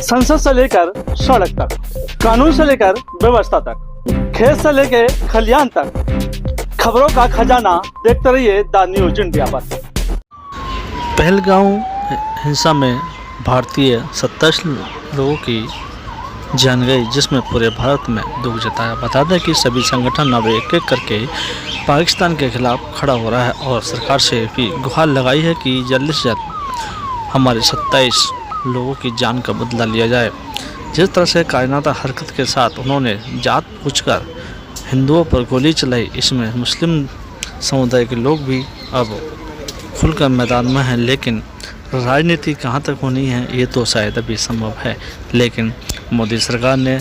संसद से लेकर सड़क तक, कानून से लेकर व्यवस्था तक, खेत से लेकर खलियान तक, खबरों का खजाना देखते रहिए द न्यूज इंडिया पर। पहलगांव हिंसा में भारतीय 27 लोगों की जान गई, जिसमें पूरे भारत में दुख जताया। बता दें कि सभी संगठन अब एक एक करके पाकिस्तान के खिलाफ खड़ा हो रहा है और सरकार से भी गुहार लगाई है कि जल्द से जल्द हमारे 27 लोगों की जान का बदला लिया जाए। जिस तरह से कायनाता हरकत के साथ उन्होंने जात पूछकर हिंदुओं पर गोली चलाई, इसमें मुस्लिम समुदाय के लोग भी अब खुलकर मैदान में हैं। लेकिन राजनीति कहाँ तक होनी है ये तो शायद अभी संभव है, लेकिन मोदी सरकार ने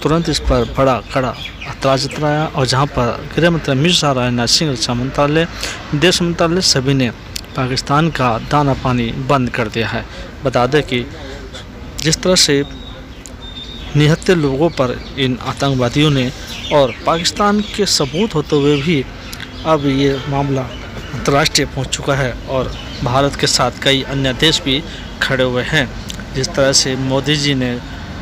तुरंत इस पर बड़ा कड़ा ऐतराज़ जताया और जहाँ पर गृह मंत्री अमित शाह, राजनाथ सिंह, रक्षा मंत्रालय, विदेश मंत्रालय सभी ने पाकिस्तान का दाना पानी बंद कर दिया है। बता दें कि जिस तरह से निहत्थे लोगों पर इन आतंकवादियों ने और पाकिस्तान के सबूत होते हुए भी अब ये मामला अंतर्राष्ट्रीय पहुंच चुका है और भारत के साथ कई अन्य देश भी खड़े हुए हैं। जिस तरह से मोदी जी ने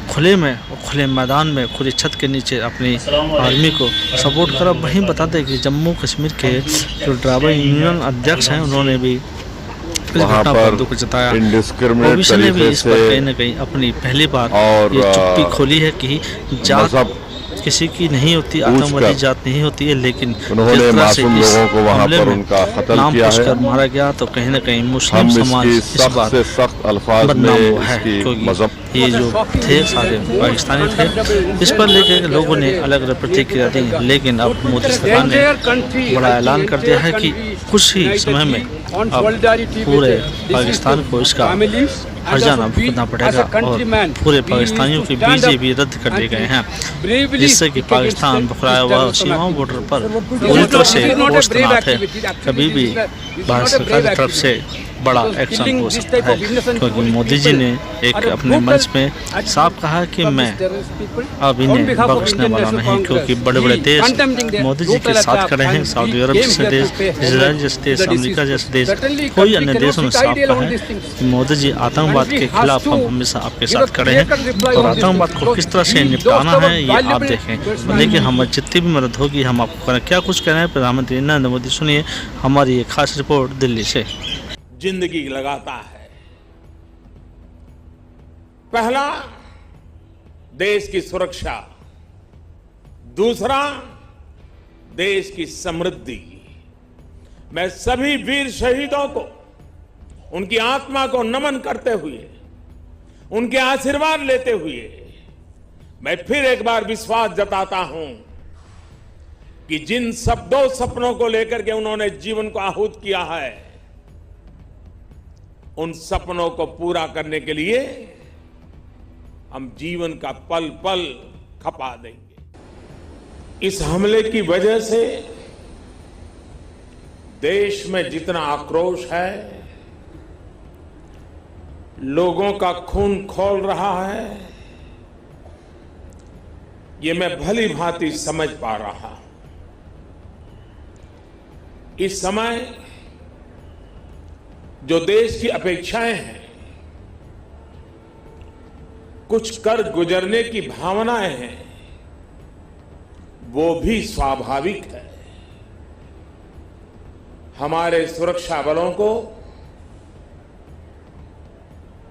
खुले में और खुले मैदान में खुली छत के नीचे अपनी आर्मी को सपोर्ट करा, वहीं बता दें कि जम्मू कश्मीर के जो ड्राइवर यूनियन अध्यक्ष हैं उन्होंने भी इस घटना पर दुख जताया। ओबीसी ने भी इस पर कहीं न कहीं अपनी पहली बार ये चुप्पी खोली है कि जात किसी की नहीं होती, आतंकवादी जात नहीं होती है, लेकिन उन्होंने मासूम लोगों को वहां पर उनका कत्ल किया है, मारा गया, तो कहीं न कहीं मुस्लिम समाज इस बात से सख्त अल्फाज में है, क्योंकि ये जो थे सारे पाकिस्तानी थे। इस पर लेकर लोगों ने अलग अलग प्रतिक्रिया दी, लेकिन अब मोदी सरकार ने बड़ा ऐलान कर दिया है कि कुछ ही समय में अब पूरे पाकिस्तान को इसका हर्जाना भुगतना पड़ेगा और पूरे पाकिस्तानियों के वीजे भी रद्द कर दिए गए हैं, जिससे कि पाकिस्तान बखराया हुआ सीमाओं बॉर्डर पर पूरी तरह से तैनात है। कभी भी भारत सरकार की तरफ से बड़ा एक्शन हो सकता है, क्योंकि मोदी जी ने एक अपने मंच में साफ कहा कि मैं अब इन्हें बख्शने वाला नहीं, क्योंकि बड़े बड़े देश मोदी जी के साथ खड़े हैं। सऊदी अरब जैसे देश, इजराइल जैसे देश, अमेरिका जैसे देश, कोई अन्य देशों ने साफ कहा है कि मोदी जी आतंकवाद के खिलाफ हम हमेशा आपके साथ खड़े हैं और आतंकवाद को किस तरह से निपटाना है ये आप देखें। लेकिन हमारी जितनी भी मदद होगी हम आपको करें। क्या कुछ कह रहे हैं प्रधानमंत्री नरेंद्र मोदी, सुनिए हमारी ये खास रिपोर्ट दिल्ली से। जिंदगी लगाता है। पहला, देश की सुरक्षा, दूसरा देश की समृद्धि। मैं सभी वीर शहीदों को उनकी आत्मा को नमन करते हुए, उनके आशीर्वाद लेते हुए मैं फिर एक बार विश्वास जताता हूं कि जिन दो सपनों को लेकर के उन्होंने जीवन को आहूत किया है, उन सपनों को पूरा करने के लिए हम जीवन का पल पल खपा देंगे। इस हमले की वजह से देश में जितना आक्रोश है, लोगों का खून खौल रहा है, ये मैं भली भांति समझ पा रहा हूं। इस समय जो देश की अपेक्षाएं हैं, कुछ कर गुजरने की भावनाएं हैं, वो भी स्वाभाविक है। हमारे सुरक्षा बलों को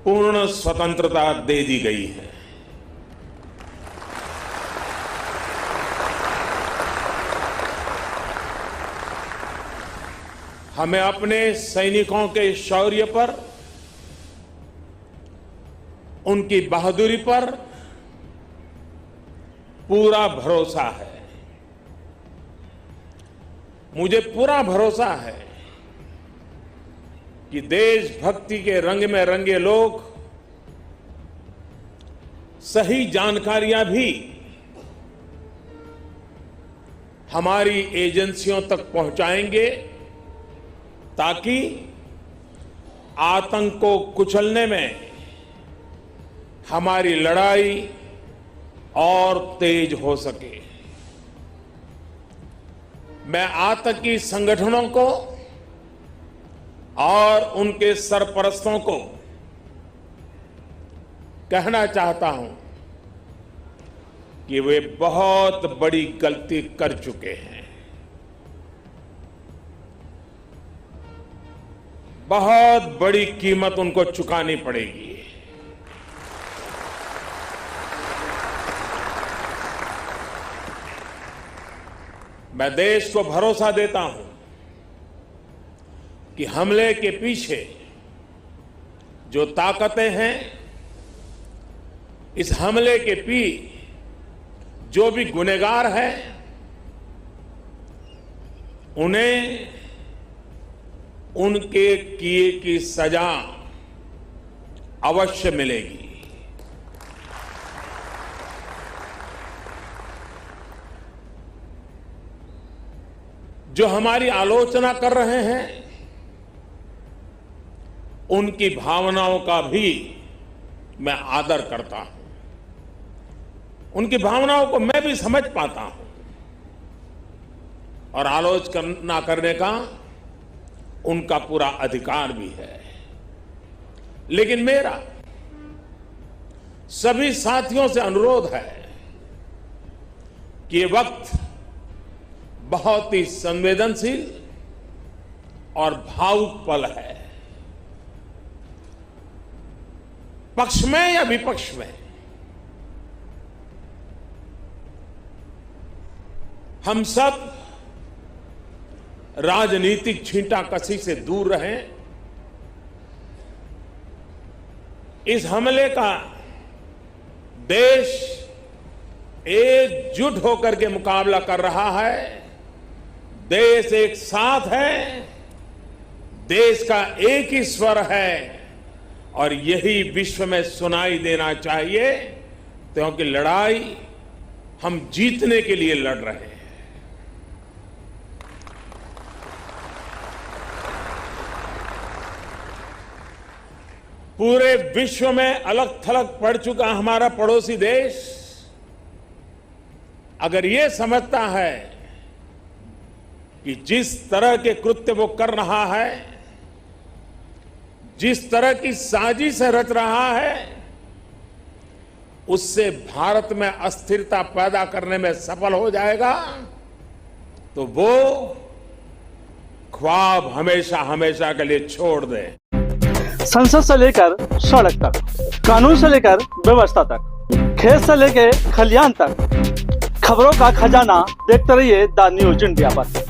पूर्ण स्वतंत्रता दे दी गई है। हमें अपने सैनिकों के शौर्य पर, उनकी बहादुरी पर पूरा भरोसा है। मुझे पूरा भरोसा है कि देशभक्ति के रंग में रंगे लोग सही जानकारियां भी हमारी एजेंसियों तक पहुंचाएंगे, ताकि आतंक को कुचलने में हमारी लड़ाई और तेज हो सके। मैं आतंकी संगठनों को और उनके सरपरस्तों को कहना चाहता हूं कि वे बहुत बड़ी गलती कर चुके हैं। बहुत बड़ी कीमत उनको चुकानी पड़ेगी। मैं देश को भरोसा देता हूं कि हमले के पीछे जो ताकतें हैं, इस हमले के जो भी गुनहगार हैं, उन्हें उनके किए की सजा अवश्य मिलेगी। जो हमारी आलोचना कर रहे हैं, उनकी भावनाओं का भी मैं आदर करता हूं। उनकी भावनाओं को मैं भी समझ पाता हूं और आलोचना करने का उनका पूरा अधिकार भी है। लेकिन मेरा सभी साथियों से अनुरोध है कि ये वक्त बहुत ही संवेदनशील और भावुक पल है। पक्ष में या विपक्ष में, हम सब राजनीतिक छींटाकशी से दूर रहें। इस हमले का देश एकजुट होकर के मुकाबला कर रहा है। देश एक साथ है, देश का एक ही स्वर है और यही विश्व में सुनाई देना चाहिए, क्योंकि लड़ाई हम जीतने के लिए लड़ रहे हैं। पूरे विश्व में अलग थलग पड़ चुका हमारा पड़ोसी देश अगर ये समझता है कि जिस तरह के कृत्य वो कर रहा है, जिस तरह की साजिश रच रहा है, उससे भारत में अस्थिरता पैदा करने में सफल हो जाएगा, तो वो ख्वाब हमेशा हमेशा के लिए छोड़ दे। संसद से लेकर सड़क तक, कानून से लेकर व्यवस्था तक, खेत से लेकर खलियान तक, खबरों का खजाना देखते रहिए द न्यूज इंडिया पर।